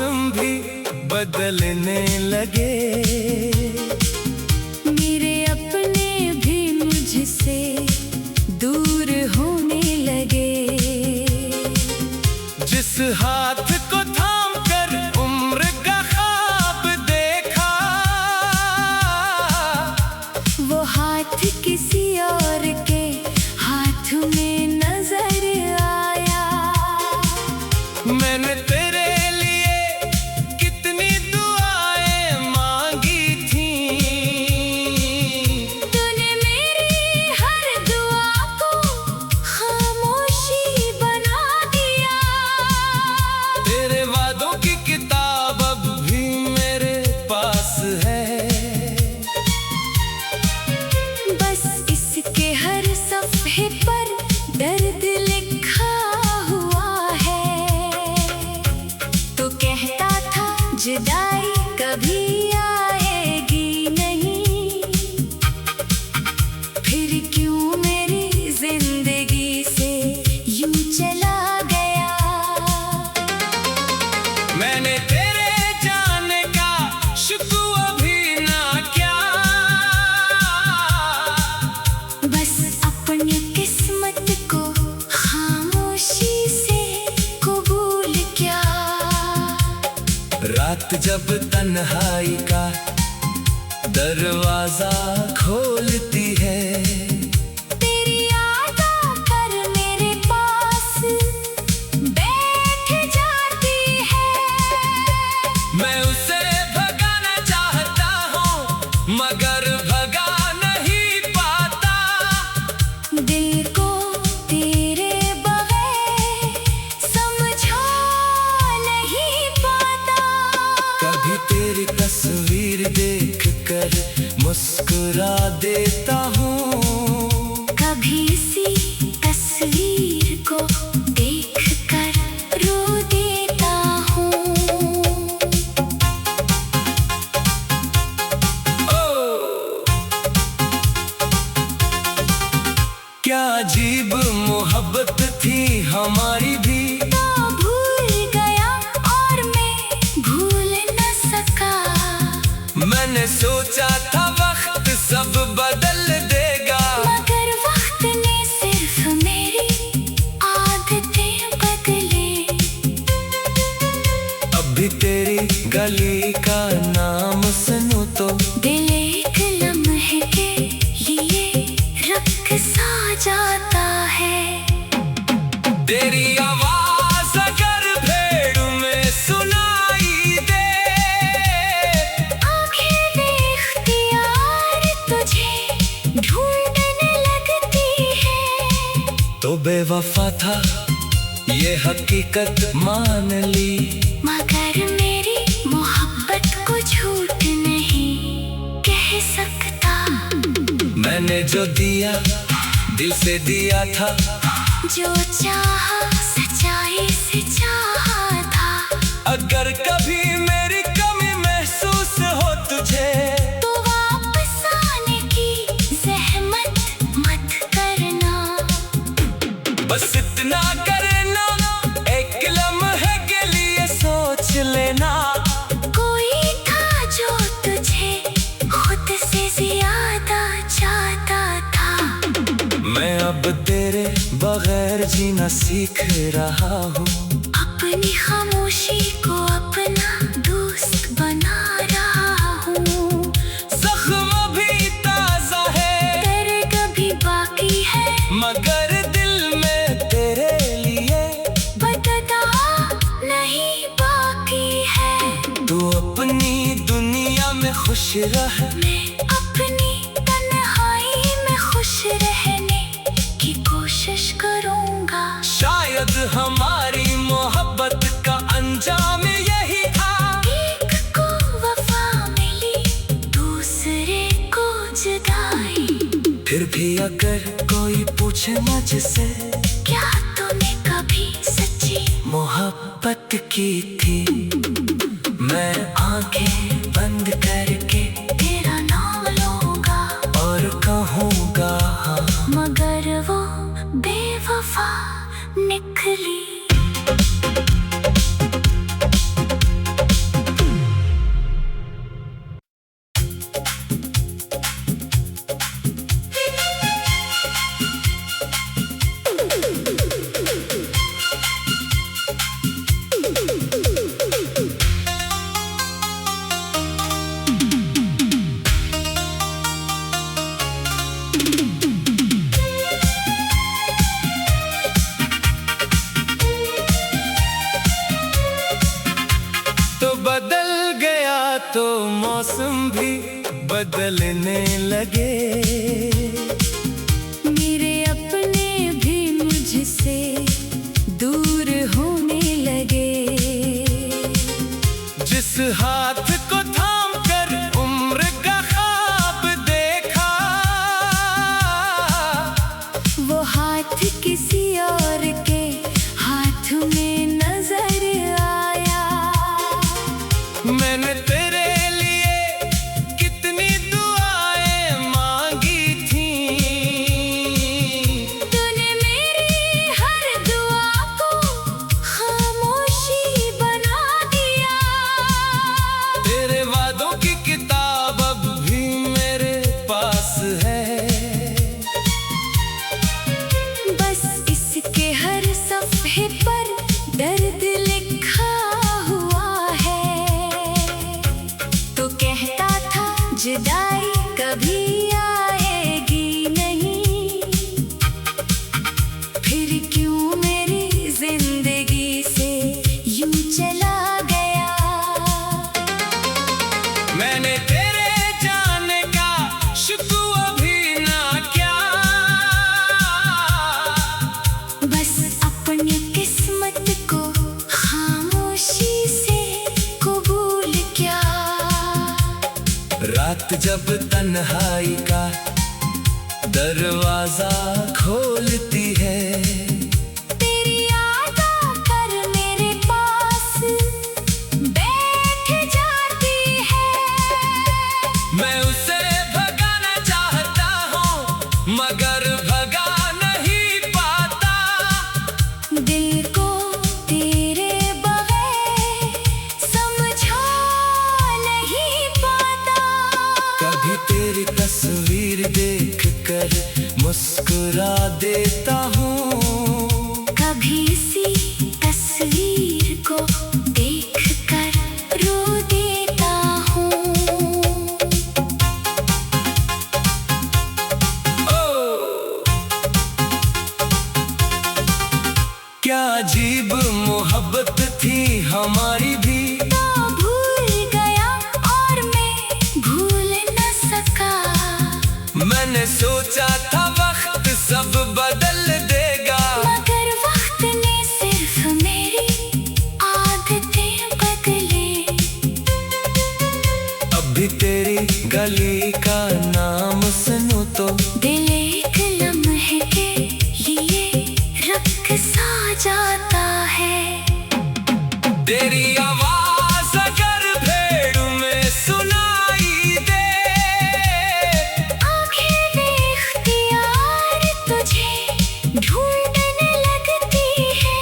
मौसम भी बदलने लगे। मेरे अपने भी मुझसे दूर होने लगे। जिस हाथ को थाम कर उम्र का ख्वाब देखा, वो हाथ किसी और के हाथ में नजर आया। मैंने तेरे लिए कितनी दुआएं मांगी थी, तूने मेरी हर दुआ को खामोशी बना दिया। तेरे वादों की किताब अब भी मेरे पास है। बस इसके हर सफ़े पर दर्द लिखा हुआ है। तो कहता था जुदाई कभी आएगी नहीं, फिर क्यों मेरी जिंदगी से यूं चला गया। मैंने तेरे जाने का शुक्र भी ना किया, बस अपनी किस्मत को खामोशी से कबूल किया। रात जब तन्हाई का दरवाजा खोलती है, तेरी याद आकर मेरे पास बैठ जाती है। मैं उसे भगाना चाहता हूँ मगर भगा नहीं पाता। दिल को तेरे बगैर समझा नहीं पाता। कभी तेरी तस्वीर देख कर मुस्कुरा देता हूँ, कभी इसी तस्वीर को देख कर रो देता हूँ। क्या अजीब मोहब्बत थी हमारी भी। तो भूल गया और मैं भूल न सका। मैंने सोचा था वक्त सब बदल देगा, मगर वक्त ने सिर्फ मेरी आदतें बदले। अभी तेरी गली का नाम सुनूं तो दिल एक लम्हे के लिए रख सा जाता है। तेरी आवाज अगर भेड़ में सुनाई दे, आंखें बेख्तियार तुझे ढूंढने लगती है। तो बेवफा था ये हकीकत मान ली, मगर मेरी मोहब्बत को झूठ नहीं कह सकता। मैंने जो दिया दिल से दिया था, जो चाहा सच्चाई से चाहा था। अगर कभी मेरी कमी महसूस हो तुझे, तो वापस आने की ज़हमत मत करना। बस इतना करना, एक लम्हे के लिए सोच लेना। कोई था जो तुझे खुद से ज्यादा चाहता था। मैं अब तेरे बगैर जीना सीख रहा हूँ, अपनी खामोशी को अपना दोस्त बना रहा हूँ। जख्म भी ताजा है, दर्द भी बाकी है, मगर दिल में तेरे लिए बदला नहीं बाकी है। तू अपनी दुनिया में खुश रह, मैं अपनी तन्हाई में खुश रहने की कोशिश करूँगा। शायद हमारी मोहब्बत का अंजाम यही था। एक को वफा मिली, दूसरे को जुदाई। फिर भी अगर कोई पूछे मुझसे, क्या तूने कभी सच्ची मोहब्बत की थी, मैं आंखें बंद करके तेरा नाम लूँगा और कहूँगा हाँ। मगर वो बेवफा निकली। तो बदल गया तो मौसम भी बदलने लगे। मेरे अपने भी मुझसे दूर होने लगे। जिस हाथ को थाम कर उम्र का ख्वाब देखा, वो हाथ किसी और के हाथ में नजर आया। मैंने तेरे लिए कितनी दुआएं मांगी थी, तूने मेरी हर दुआ को खामोशी बना दिया। तेरे वादों की किताब अब भी मेरे पास है। बस इसके हर सफ़े पर दर्द लिखा हुआ है। तो कहता था जुदाई कभी आएगी नहीं, फिर क्यों मेरी जिंदगी से यूं चला गया। मैंने तेरे जाने का शुक्र भी ना किया, बस अपनी किस्मत को खामोशी से कबूल किया। रात जब तन्हाई का दरवाजा खोलती है, तेरी याद आकर मेरे पास बैठ जाती है। मैं उसे भगाना चाहता हूँ मगर भगा नहीं पाता। दिल को तेरे बगैर समझा नहीं पाता। कभी तेरी तस्वीर देख कर मुस्कुरा देता हूँ, कभी इसी तस्वीर को देख कर रो देता हूँ। क्या अजीब मोहब्बत थी हमारी भी। तो भूल गया और मैं भूल न सका। मैंने सोचा था वक्त सब बदल देगा, मगर वक्त ने सिर्फ मेरी आदतें बदले। अब भी तेरी गली का नाम सुनूं तो दिल एक लम्हे के लिए रख सा जाता है। तेरी आवाज अगर भेड़ में सुनाई दे, आंखें बेख्तियार तुझे ढूंढने लगती है।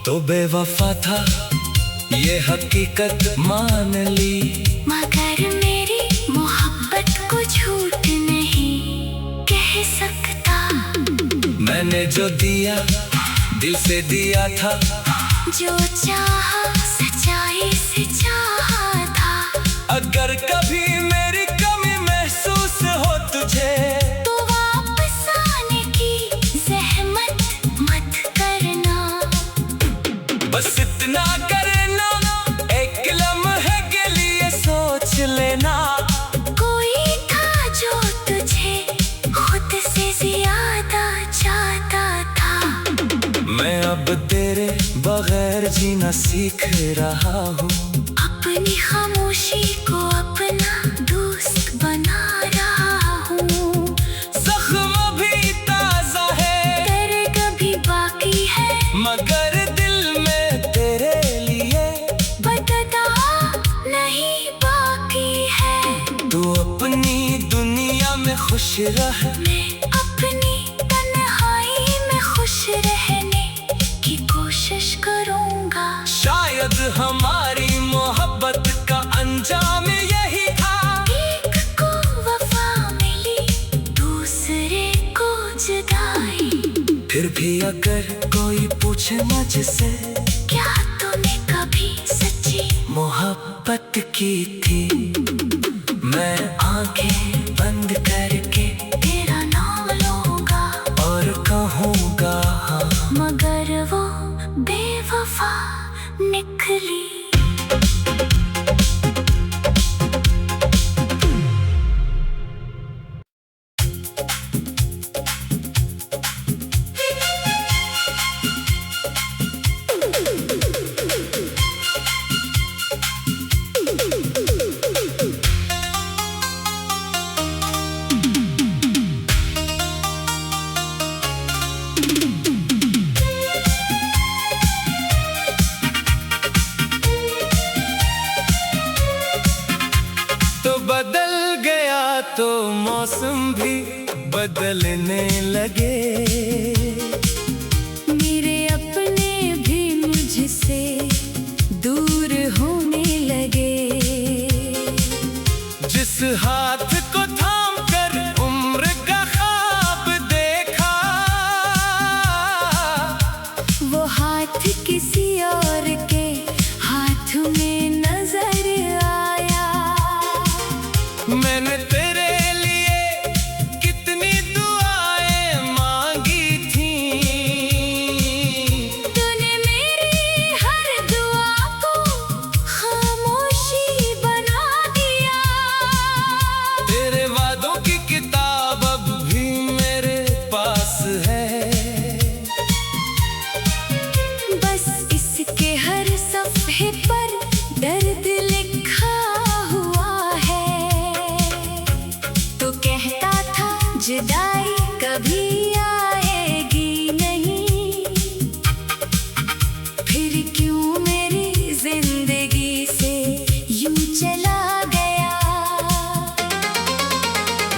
तो बेवफा था ये हकीकत मान ली, मगर मेरी मोहब्बत को झूठ नहीं कह सकता। मैंने जो दिया दिल से दिया था, जो चाहा सच्चाई से चाहा था। अगर कभी मेरी कमी महसूस हो तुझे, तो वापस आने की जहमत मत करना। बस इतना करना एक लम्हे के लिए सोच लेना। कोई था जो तुझे खुद से ज्यादा चाहता था। मैं अब तेरे बगैर जीना सीख रहा हूँ, अपनी खामोशी को अपना दोस्त बना रहा हूँ। जख्म भी ताजा है, दर्द भी बाकी है, मगर दिल में तेरे लिए बदला नहीं बाकी है। तू अपनी दुनिया में खुश रह, मैं अपनी तन्हाई में खुश रहने की कोशिश करूँगा। शायद हमारी मोहब्बत का अंजाम यही था। एक को वफा मिली, दूसरे को जुदाई। फिर भी अगर कोई पूछे मुझसे, क्या तूने कभी सच्ची मोहब्बत की थी, मैं आंखें बंद करके तेरा नाम लूँगा। और कहूँगा हाँ, मगर वो बेवफा निकली। बदल गया तो मौसम भी बदलने लगे। मेरे अपने भी मुझसे दूर होने लगे। जिस हाथ को थाम कर उम्र का ख्वाब देखा, वो हाथ किसी और के हाथ में नजर आया। मैंने तेरे लिए कितनी दुआएं मांगी थी, तूने मेरी हर दुआ को खामोशी बना दिया। तेरे वादों की किताब अब भी मेरे पास है। बस इसके हर सफ़े पर दर्द लिखा हुआ है। तो कहता था जुदाई कभी आएगी नहीं, फिर क्यों मेरी जिंदगी से यूं चला गया।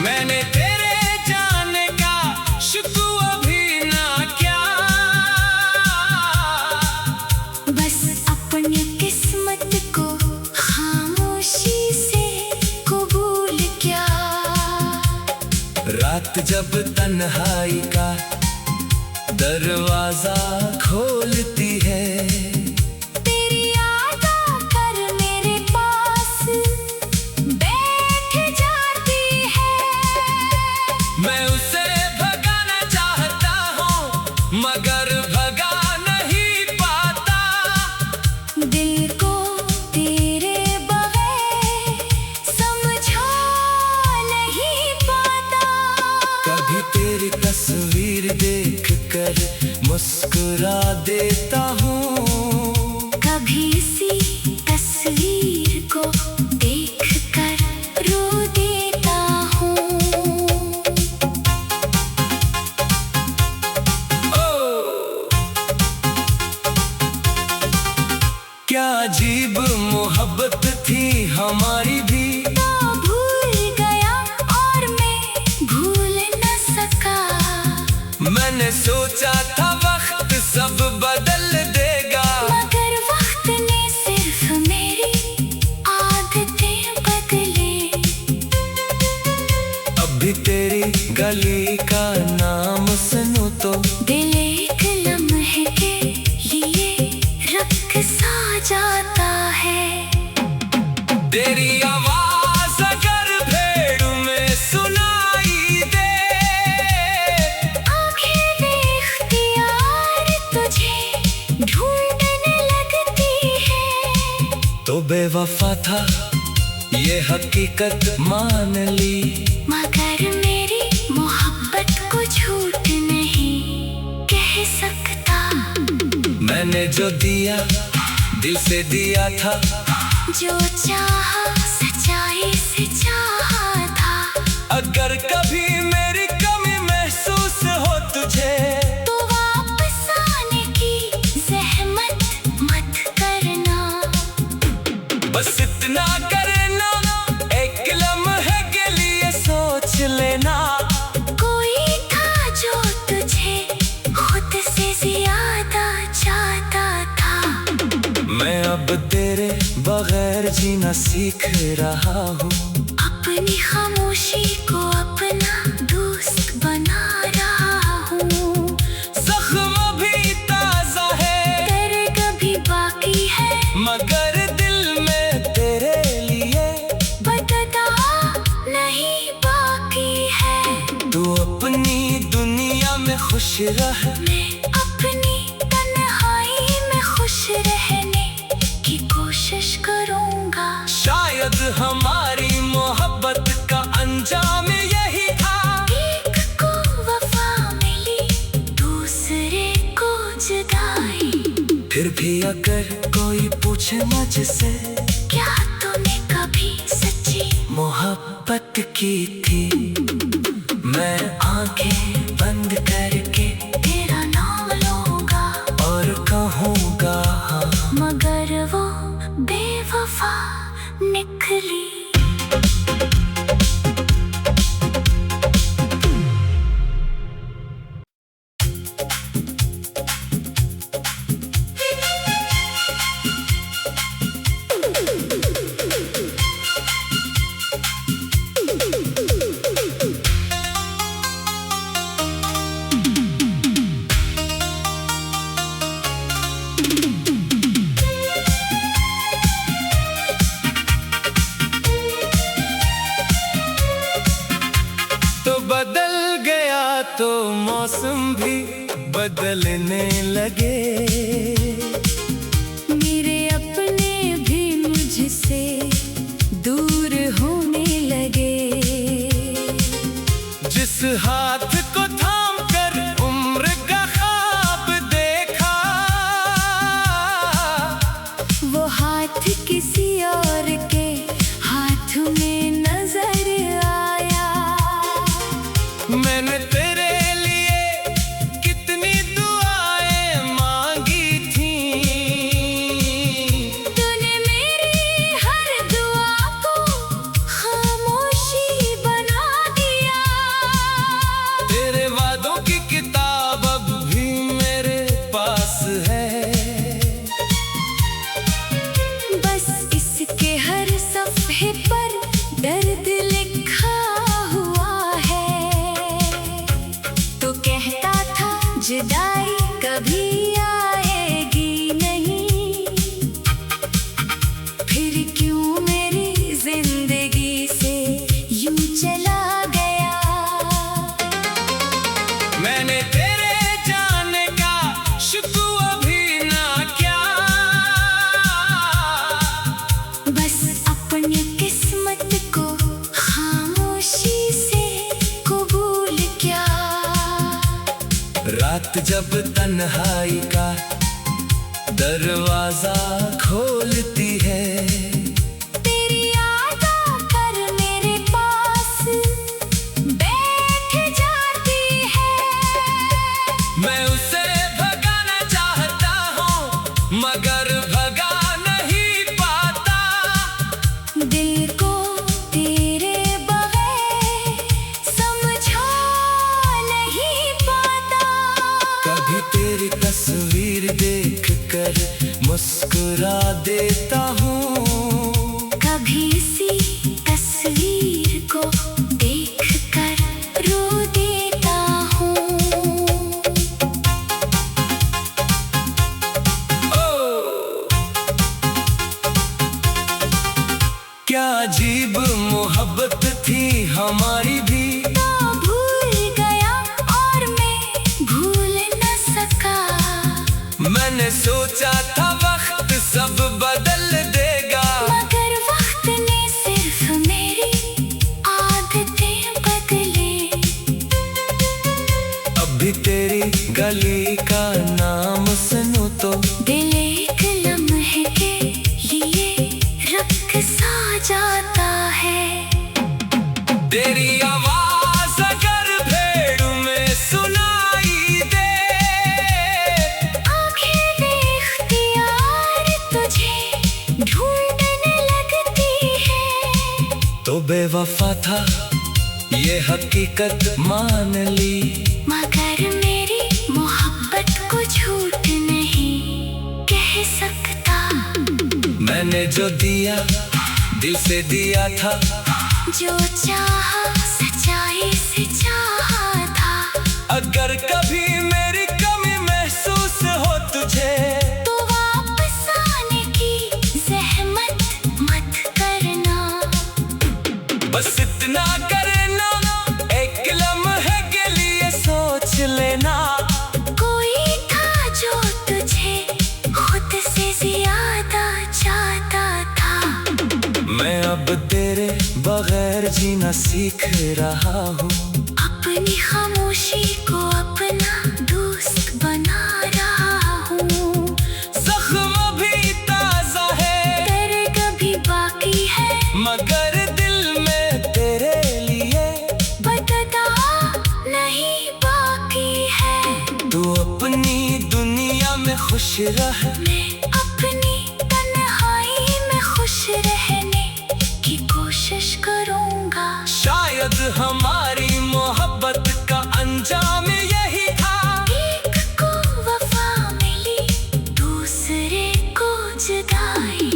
मैंने तेरे जाने का शुक्र भी ना किया, बस अपनी किस्मत को खामोशी से कबूल किया। रात जब तन्हाई का दरवाजा खोलती है, तेरी याद आकर मेरे पास बैठ जाती है। मैं उसे भगाना चाहता हूँ मगर भगा नहीं पाता। दिल को तेरे बगैर समझा नहीं पाता। कभी तेरी तस्वीर देख कर मुस्कुरा देता हूँ, कभी इसी तस्वीर को देख कर रो देता हूँ। क्या अजीब मोहब्बत थी हमारी भी, तो भूल गया और मैं भूल न सका। मैंने सोचा था वक्त सब बदल देगा, मगर वक्त ने सिर्फ मेरी आदतें बदले। अब भी तेरी गली का नाम सुनूं तो दिल एक लम्हे के लिए रख सा जाता है। तेरी आवाज अगर भेड़ में सुनाई दे, आंखें बेख्तियार तुझे ढूंढने लगती है। तो बेवफा था ये हकीकत मान ली, मगर मेरी मोहब्बत को झूठ नहीं कह सकता। मैंने जो दिया दिल से दिया था, जो चाहा सच्चाई से चाहा था। अगर कभी मेरी कमी महसूस हो तुझे, तो वापस आने की जहमत मत करना। बस इतना करना एक लम्हे के लिए सोच लेना। कोई था जो तुझे खुद से ज्यादा चाहता था। मैं अब तेरे बगैर जीना सीख रहा हूँ, अपनी खामोशी को अपना दोस्त बना रहा हूँ। जख्म भी ताजा है, दर्द भी बाकी है, मगर दिल में तेरे लिए बदता नहीं बाकी है। तू अपनी दुनिया में खुश रह, मैं अपनी तन्हाई में खुश रहने की कोशिश करूँगा। शायद हमारी मोहब्बत का अंजाम यही था। एक को वफा मिली, दूसरे को जुदाई। फिर भी अगर कोई पूछे मुझसे, क्या तूने कभी सच्ची मोहब्बत की थी, मैं आंखें बंद करके तेरा नाम लूँगा। और कहूँगा हाँ, मगर वो बेवफा निकली। मौसम भी बदलने लगे। मेरे अपने भी मुझसे दूर होने लगे। जिस हाथ को थाम कर उम्र का ख्वाब देखा, वो हाथ किसी और के हाथ में नजर आया। मैंने तेरे लिए कितनी दुआएं मांगी थी, तूने मेरी हर दुआ को खामोशी बना दिया। तेरे वादों की किताब अब भी मेरे पास है। बस इसके हर सफ़े पर दर्द लिखा हुआ है। तो कहता था जुदाई कभी आएगी नहीं, फिर क्यों मेरी जिंदगी से यूं चला गया। मैंने तेरे जाने का शुक्र भी ना किया, बस अपनी किस्मत को खामोशी से कबूल किया। रात जब तन्हाई का दरवाजा खोलती है, तेरी याद आकर मेरे पास बैठ जाती है। मैं उसे भगाना चाहता हूँ मगर भगा नहीं पाता। दिल को तेरे बगैर समझा नहीं पाता। कभी तेरी तस्वीर देख कर मुस्कुरा देता हूँ, कभी इसी तस्वीर को देख कर रो देता हूँ। क्या अजीब मोहब्बत थी हमारी भी, तो भूल गया और मैं भूल न सका। मैंने सोचा था वक्त सब बदल देगा, मगर वक्त ने सिर्फ मेरी आदतें बदले। अभी तेरी गली का नाम सुनूं तो दिल एक लम्हे के लिए रख सा जाता है। तेरी आवाज अगर भेड़ में सुनाई दे, आंखें बेख्तियार तुझे ढूंढने लगती है। तो बेवफा था ये हकीकत मान ली, मगर मेरी मोहब्बत को झूठ नहीं कह सकता। मैंने जो दिया दिल से दिया था, जो चाहा सच्चाई से चाहा था। अगर कभी मेरी कमी महसूस हो तुझे, तो वापस आने की जहमत मत करना। बस इतना करना, एक लम्हे के लिए सोच लेना। कोई था जो तुझे खुद से ज्यादा चाहता था। मैं अब तेरे बगैर जीना सीख रहा हूँ, अपनी खामोशी को अपना दोस्त बना रहा हूँ। जख्म भी ताजा है, दर्द भी बाकी है, मगर दिल में तेरे लिए बदता नहीं बाकी है। तू अपनी दुनिया में खुश रह, मैं अपनी तन्हाई में खुश रहने की कोशिश करूँगा। शायद हमारी मोहब्बत का अंजाम यही था। एक को वफा मिली, दूसरे को जुदाई।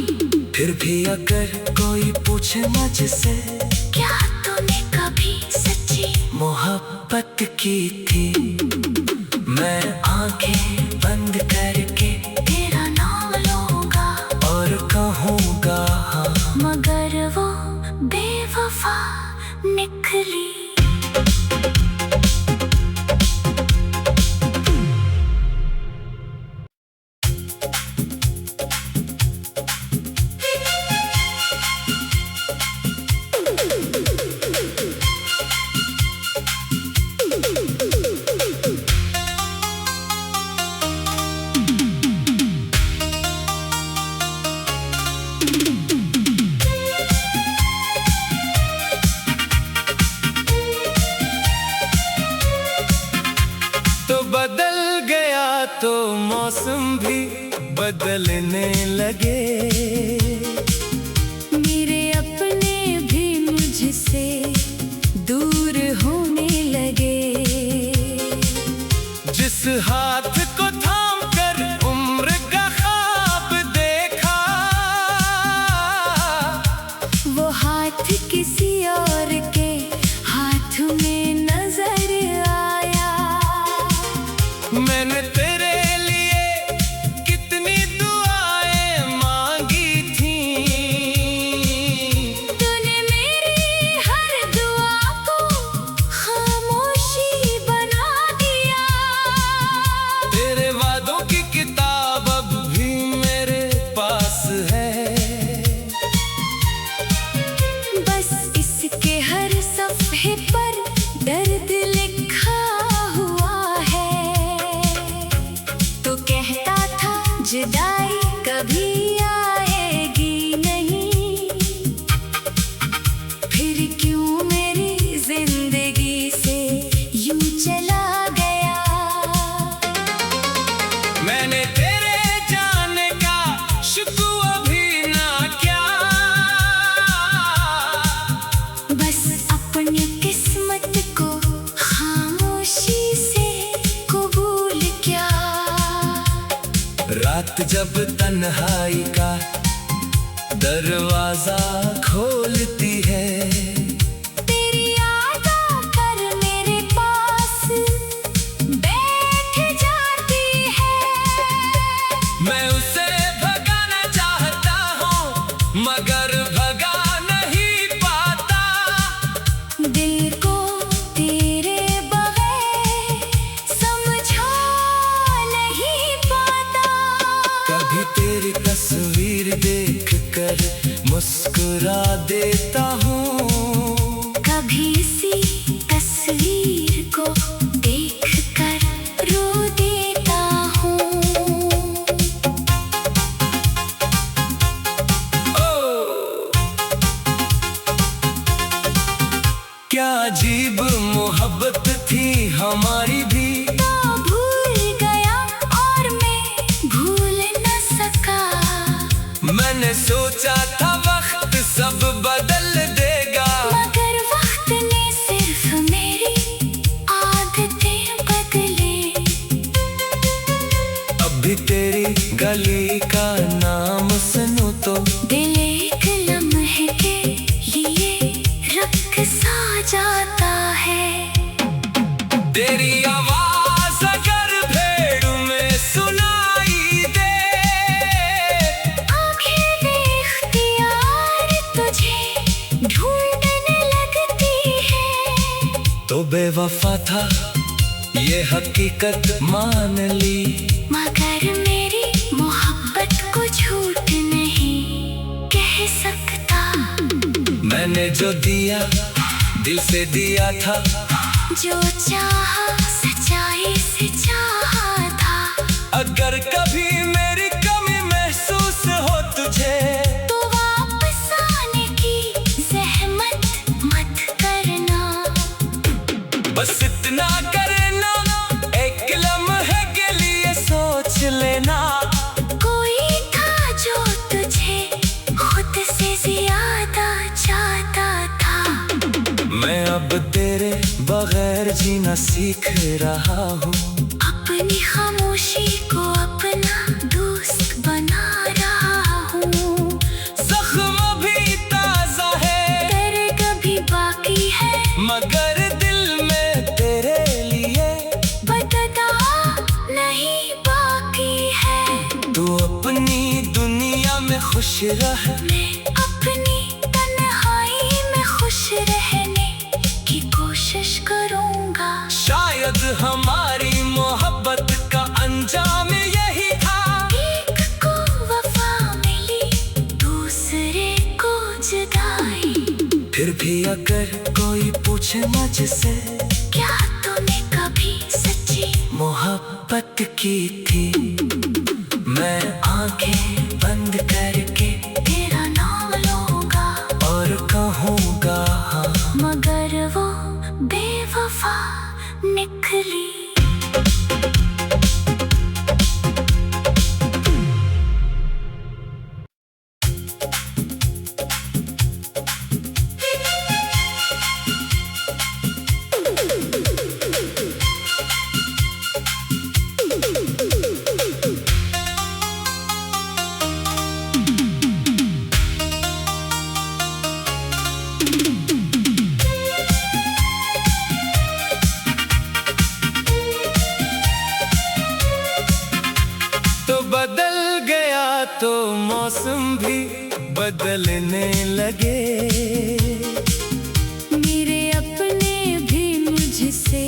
फिर भी अगर कोई पूछे मुझसे, क्या तूने कभी सच्ची मोहब्बत की थी, मैं आंखें बंद करके तेरा नाम लूँगा। और कहूँगा हाँ, मगर वो बेवफा निकली। बदलने लगे। मेरे अपने भी मुझसे दूर होने लगे। जिस हाथ को थाम कर उम्र का ख्वाब देखा, वो हाथ किसी और के हाथ में नजर आया। मैंने तेरे लिए कितनी दुआएं मांगी थी, तूने मेरी हर दुआ को खामोशी बना दिया। तेरे वादों की किताब अब भी मेरे पास है। बस इसके हर सफ़े पर दर्द लिखा हुआ है। तो कहता था जुदाई कभी आएगी नहीं, फिर क्यों मेरी जिंदगी से यूं चला गया। मैंने तेरे जाने का शुक्र भी ना किया, बस अपनी किस्मत को खामोशी से कबूल किया। रात जब तन्हाई का दरवाजा खोलती है, तेरी याद आकर मेरे पास बैठ जाती है। मैं उसे भगाना चाहता हूँ मगर भगा नहीं पाता। दिल को तेरे बगैर समझा नहीं पाता। कभी तेरी तस्वीर देखकर मुस्कुरा देता हूँ, कभी इसी तस्वीर को देखकर रो देता हूँ। क्या अजीब मोहब्बत थी हमारी भी। तो भूल गया और मैं भूल न सका। मैंने सोचा था वक्त सब बदल देगा, मगर वक्त ने सिर्फ मेरी आदतें बदले। अब भी तेरी गली का नाम सुनूं तो दिल एक लम्हे के लिए रख सा जाता है। तेरी आवाज अगर भेड़ में सुनाई दे, आंखें बेख्तियार तुझे ढूंढने लगती है। तो बेवफा था ये हकीकत मान ली, मगर मेरी मोहब्बत को झूठ नहीं कह सकता। मैंने जो दिया दिल से दिया था, जो चाहा सच्चाई से चाहा था। अगर कभी मेरी कमी महसूस हो तुझे, तो वापस आने की जहमत मत करना। बस इतना करना, एक लम्हे के लिए सोच लेना। कोई था जो तुझे खुद से ज्यादा चाहता था। मैं अब तेरे बगैर जीना सीख रहा हूँ, अपनी खामोशी को अपना दोस्त बना रहा हूँ। जख्म भी ताजा है, दर्द भी बाकी है, मगर दिल में तेरे लिए बदला नहीं बाकी है। तू अपनी दुनिया में खुश रह, मैं अपनी तन्हाई में खुश रहने की कोशिश करूँगा। शायद हमारी मोहब्बत का अंजाम यही था। एक को वफा मिली, दूसरे को जुदाई। फिर भी अगर कोई पूछे मुझसे, क्या तूने कभी सच्ची मोहब्बत की थी, मैं आंखें बंद करके तेरा नाम लूँगा। और कहूँगा हाँ, मगर वो बेवफा निकली। बदलने लगे। मेरे अपने भी मुझसे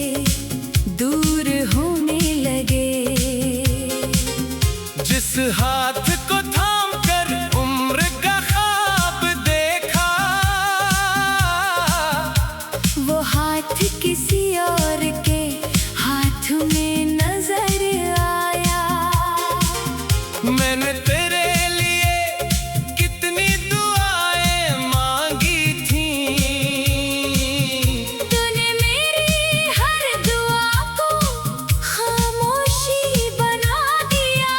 दूर होने लगे। जिस हाथ को थाम कर उम्र का ख्वाब देखा, वो हाथ किसी और के हाथ में नजर आया। मैंने तेरे लिए कितनी दुआएं मांगी थी, तूने मेरी हर दुआ को खामोशी बना दिया।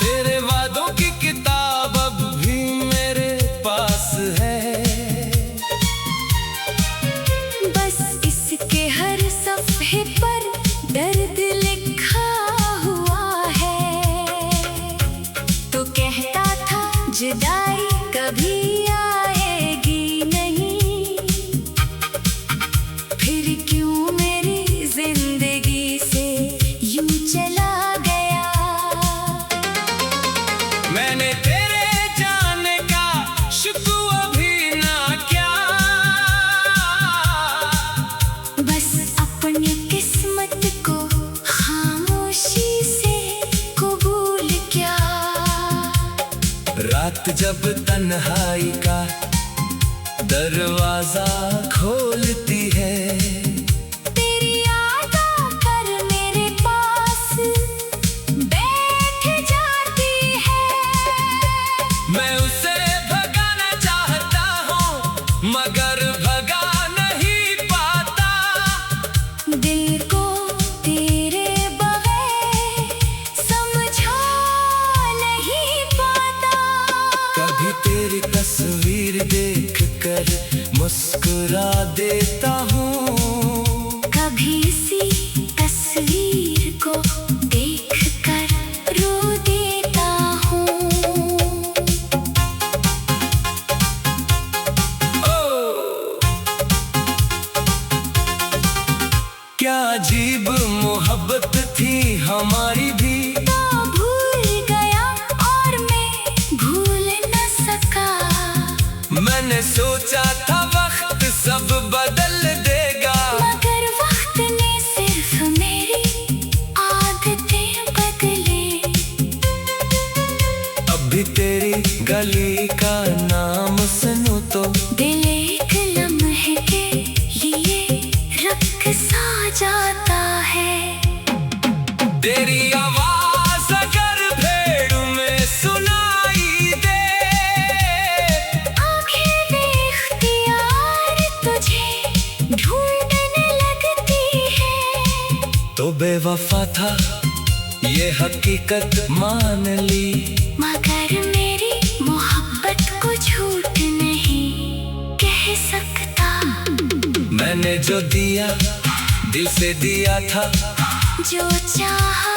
तेरे वादों की किताब अब भी मेरे पास है। बस इसके हर सफ़े पर दर्द लिखा हुआ है। तो कहता था जुदाई कभी आएगी नहीं, फिर क्यों मेरी जिंदगी से यूं चला गया। मैंने तेरे जाने का शुक्र भी ना किया, बस अपनी किस्मत को खामोशी से कबूल किया। रात जब तन्हाई का दरवाजा खोलती है, तेरी याद आकर मेरे पास बैठ जाती है। मैं उसे भगाना चाहता हूँ मगर भगा नहीं पाता। दिल को तेरे बगैर समझा नहीं पाता। कभी तेरी तस्वीर देखकर मुस्कुरा देता हूँ, कभी इसी तस्वीर को देखकर रो देता हूँ। क्या अजीब मोहब्बत थी हमारी भी। तो भूल गया और मैं भूल न सका। मैंने सोचा था वक्त सब बदल देगा, मगर वक्त ने सिर्फ मेरी आदतें बदले। अब भी तेरी गली का नाम सुनूं तो दिल एक लम्हे के लिए रख सा जाता है। तेरी आवाज अगर भेड़ में सुनाई दे, आंखें बेख्तियार तुझे ढूंढने लगती है। तो बेवफा था ये हकीकत मान ली, मगर मेरी मोहब्बत को झूठ नहीं कह सकता। मैंने जो दिया दिल से दिया था, जो चाहा